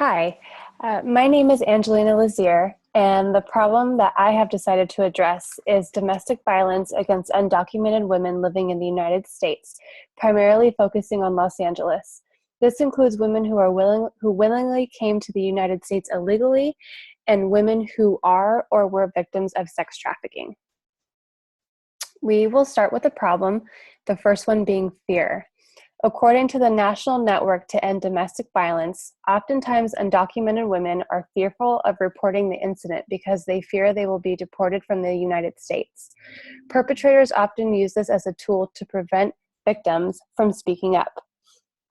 Hi, my name is Angelina Lazier, and the problem that I have decided to address is domestic violence against undocumented women living in the United States, primarily focusing on Los Angeles. This includes women who willingly came to the United States illegally, and women who are or were victims of sex trafficking. We will start with the problem, the first one being fear. According to the National Network to End Domestic Violence, oftentimes undocumented women are fearful of reporting the incident because they fear they will be deported from the United States. Perpetrators often use this as a tool to prevent victims from speaking up.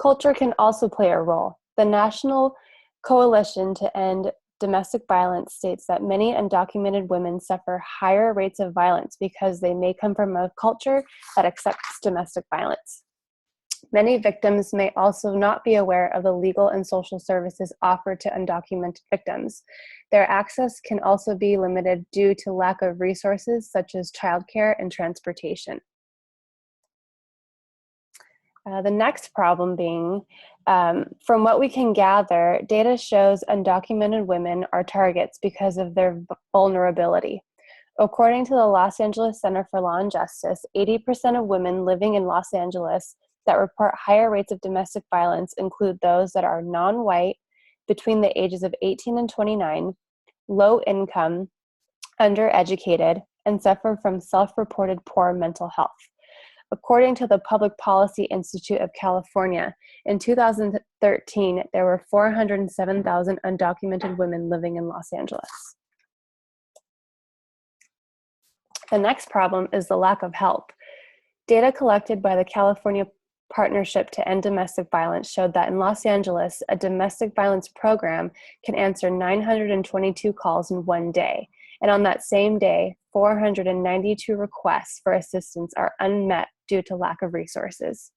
Culture can also play a role. The National Coalition to End Domestic Violence states that many undocumented women suffer higher rates of violence because they may come from a culture that accepts domestic violence. Many victims may also not be aware of the legal and social services offered to undocumented victims. Their access can also be limited due to lack of resources such as childcare and transportation. The next problem being, from what we can gather, data shows undocumented women are targets because of their vulnerability. According to the Los Angeles Center for Law and Justice, 80% of women living in Los Angeles that report higher rates of domestic violence include those that are non-white, between the ages of 18 and 29, low income, undereducated, and suffer from self-reported poor mental health. According to the Public Policy Institute of California, in 2013, there were 407,000 undocumented women living in Los Angeles. The next problem is the lack of help. Data collected by the California Partnership to End Domestic Violence showed that in Los Angeles, a domestic violence program can answer 922 calls in one day. And on that same day, 492 requests for assistance are unmet due to lack of resources.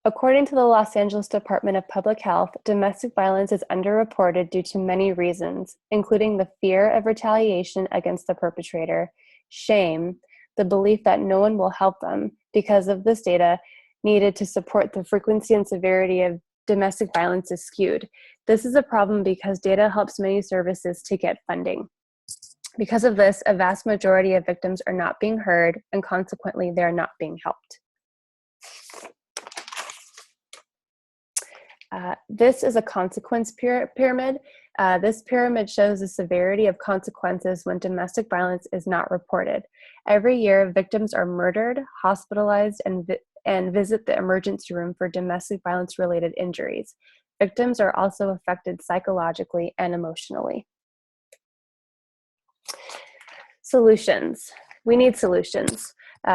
According to the Los Angeles Department of Public Health, domestic violence is underreported due to many reasons, including the fear of retaliation against the perpetrator, shame, the belief that no one will help them because of this data needed to support the frequency and severity of domestic violence is skewed. This is a problem because data helps many services to get funding. Because of this, a vast majority of victims are not being heard, and consequently, they're not being helped. This is a consequence pyramid. This pyramid shows the severity of consequences when domestic violence is not reported. Every year, victims are murdered, hospitalized, and visit the emergency room for domestic violence-related injuries. Victims are also affected psychologically and emotionally. Solutions. We need solutions.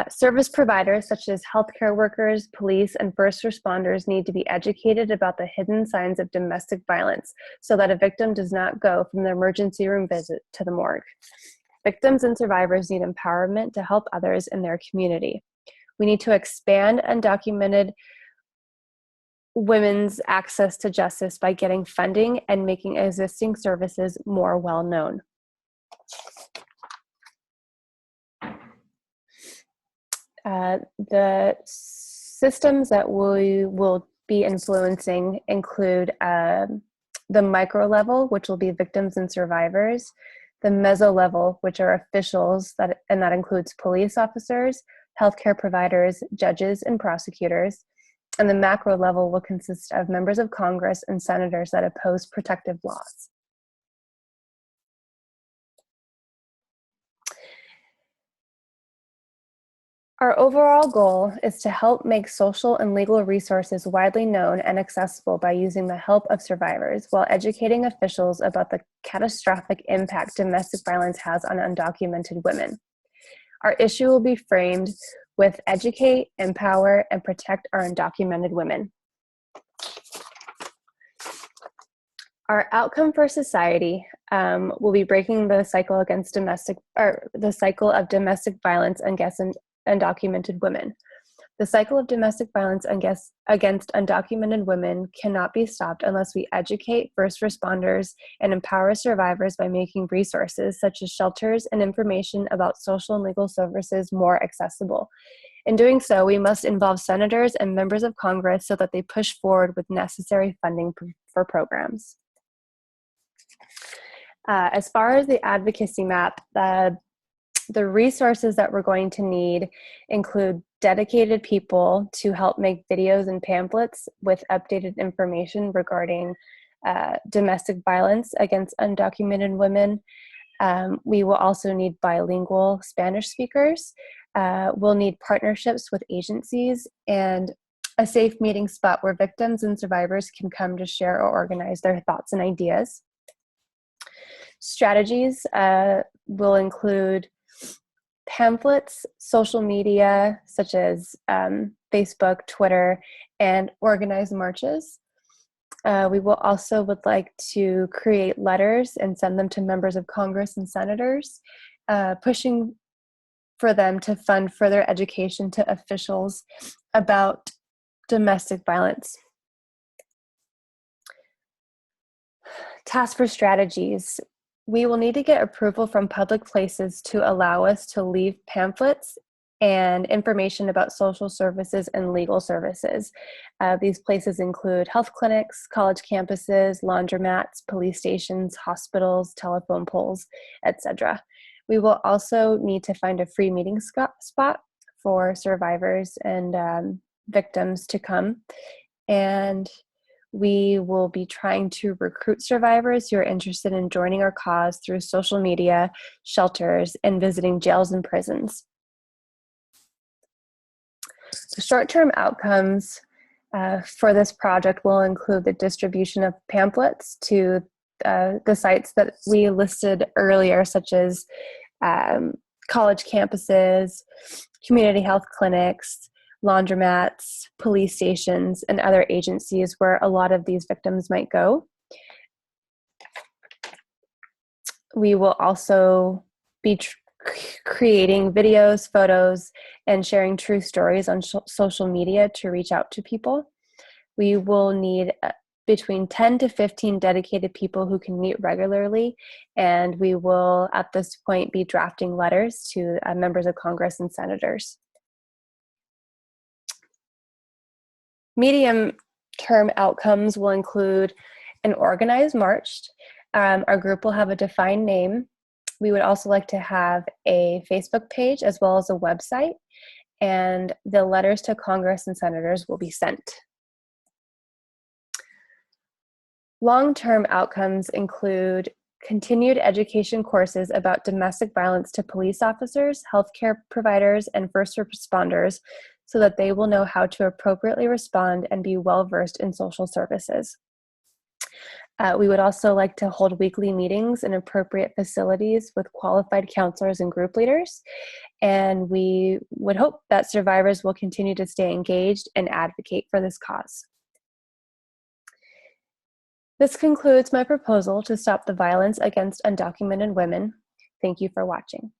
Service providers such as healthcare workers, police, and first responders need to be educated about the hidden signs of domestic violence so that a victim does not go from the emergency room visit to the morgue. Victims and survivors need empowerment to help others in their community. We need to expand undocumented women's access to justice by getting funding and making existing services more well-known. The systems that we will be influencing include the micro level, which will be victims and survivors, the meso level, which are officials, and that includes police officers, healthcare providers, judges, and prosecutors, and the macro level will consist of members of Congress and senators that oppose protective laws. Our overall goal is to help make social and legal resources widely known and accessible by using the help of survivors, while educating officials about the catastrophic impact domestic violence has on undocumented women. Our issue will be framed with educate, empower, and protect our undocumented women. Our outcome for society will be breaking the cycle against the cycle of domestic violence against undocumented women. The cycle of domestic violence against undocumented women cannot be stopped unless we educate first responders and empower survivors by making resources such as shelters and information about social and legal services more accessible. In doing so, we must involve senators and members of Congress so that they push forward with necessary funding for programs. As far as the advocacy map, the resources that we're going to need include dedicated people to help make videos and pamphlets with updated information regarding domestic violence against undocumented women. We will also need bilingual Spanish speakers. We'll need partnerships with agencies and a safe meeting spot where victims and survivors can come to share or organize their thoughts and ideas. Strategies will include pamphlets, social media, such as Facebook, Twitter, and organized marches. We will also would like to create letters and send them to members of Congress and senators, pushing for them to fund further education to officials about domestic violence. Task for strategies. We will need to get approval from public places to allow us to leave pamphlets and information about social services and legal services. These places include health clinics, college campuses, laundromats, police stations, hospitals, telephone poles, etc. We will also need to find a free meeting spot for survivors and victims to come. And we will be trying to recruit survivors who are interested in joining our cause through social media, shelters, and visiting jails and prisons. The short-term outcomes for this project will include the distribution of pamphlets to the sites that we listed earlier, such as college campuses, community health clinics, laundromats, police stations, and other agencies where a lot of these victims might go. We will also be creating videos, photos, and sharing true stories on social media to reach out to people. We will need between 10 to 15 dedicated people who can meet regularly, and we will, at this point, be drafting letters to members of Congress and senators. Medium-term outcomes will include an organized march. Our group will have a defined name. We would also like to have a Facebook page as well as a website, and the letters to Congress and senators will be sent. Long-term outcomes include continued education courses about domestic violence to police officers, healthcare providers, and first responders so that they will know how to appropriately respond and be well-versed in social services. We would also like to hold weekly meetings in appropriate facilities with qualified counselors and group leaders. And we would hope that survivors will continue to stay engaged and advocate for this cause. This concludes my proposal to stop the violence against undocumented women. Thank you for watching.